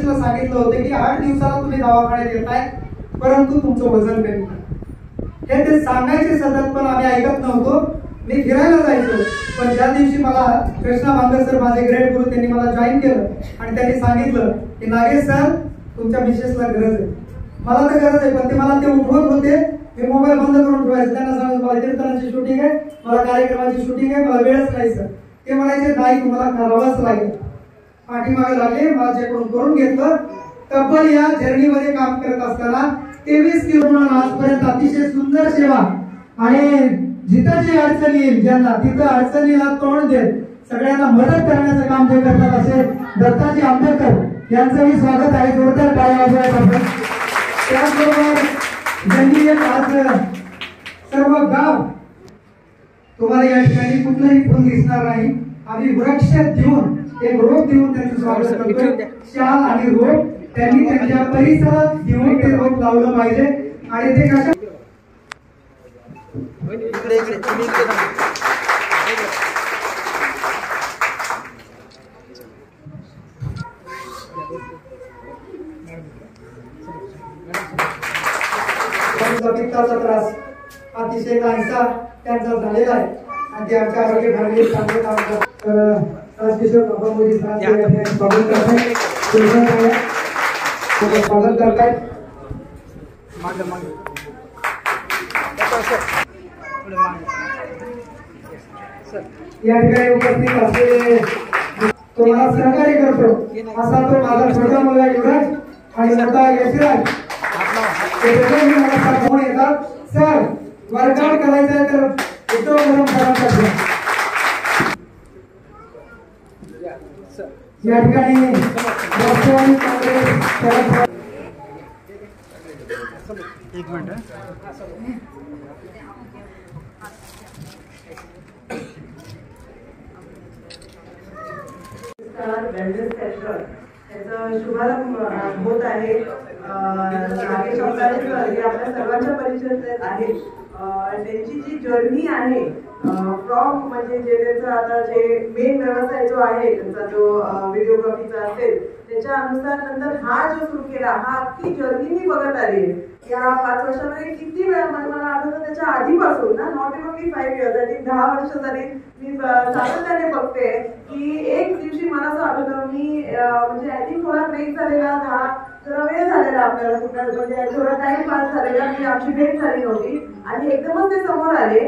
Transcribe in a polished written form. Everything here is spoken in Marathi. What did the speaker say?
मिसेसला सांगितलं होतं की 8 दिवसाला तुम्ही दवाखान्यात येताय, परंतु तुमचं वजन कमी करा। हे ते सांगायचे सतत, पण आम्ही ऐकत नव्हतो। मी फिरायला जायचो, पण ज्या दिवशी मला कृष्णा बांगर सर माझे ग्रेट गुरु त्यांनी मला जॉईन केलं आणि त्यांनी सांगितलं की नागेश सर तुमच्या मिसेसला गरज आहे। मला तर गरज आहे, पण ते मला ते उठवत होते। मी मोबाईल बंद करून ठेवायचं, त्यांना सांगायचं मला कीर्तनाची शूटिंग आहे, मला कार्यक्रमाची शूटिंग आहे, मला वेळच नाही सर। ते म्हणायचे नाही तुम्हाला करावंच लागेल। पाठीमागे लागले, माझ्याकडून करून घेतलं। तब्बल या जर्नीमध्ये काम करत असताना 23 किलोमीटर आजपर्यंत अतिशय सुंदर सेवा आणि जिथं जी अडचण येईल ज्यांना तिथं अडचणीला तोंड देत सगळ्यांना मदत करण्याचं काम जे करतात असे दत्ताजी आंबेडकर यांचंही स्वागत आहे। जोरदार टाळ्या वाजवा। त्याचबरोबर ज्यांनी आज सर्व गाव तुम्हाला या ठिकाणी कुठलंही फुल दिसणार नाही, आम्ही वृक्ष देऊन एक रोप देऊन त्यांचं स्वागत करतो। शाल आणि रोप त्यांनी त्यांच्या परिसरात देऊन ते रोप लावलं पाहिजे आणि ते कशा पित्ताचा त्रास अतिशय नाहीसा त्यांचा झालेला आहे आणि ते आमच्या आरोग्य भरले चांगले काम करतात। स्वागत करतायत। या ठिकाणी उपस्थित असलेले तुम्हाला सहकार्य करतो असा तो माझा छोटा मुलगा युवराज आणि मोठा यशराज मला सांगून येतात सर वर्कआउट करायचं आहे तर उद्धव गरम करायचा। या ठिकाणी राष्ट्रवादी काँग्रेस एक मिनिट वेलनेस सेंटर याचा शुभारंभ होत आहे। नागेश अवतारे सर हे आपल्या सर्वांच्या परिचयात आहेत। त्यांची जी जर्नी आहे फ्रॉम म्हणजे जे त्यांचा आता जे मेन व्यवसाय जो आहे त्यांचा जो व्हिडिओग्राफीचा असेल त्याच्या अनुसार नंतर हा जो सुरू केला हा अख्खी जर्नी मी बघत आली या 5 वर्षामध्ये। किती वेळा मला आठवतं त्याच्या आधीपासून ना नॉट इव्हन 5 इयर्स आधी 10 वर्ष तरी मी सातत्याने बघते की एक दिवशी मला असं आठवतं मी म्हणजे आय थिंक थोडा ब्रेक झालेला जरा वेळ झालेला आपल्याला म्हणजे थोडा टाइम पास झालेला, मी आमची भेट झाली नव्हती आणि एकदमच ते समोर आले।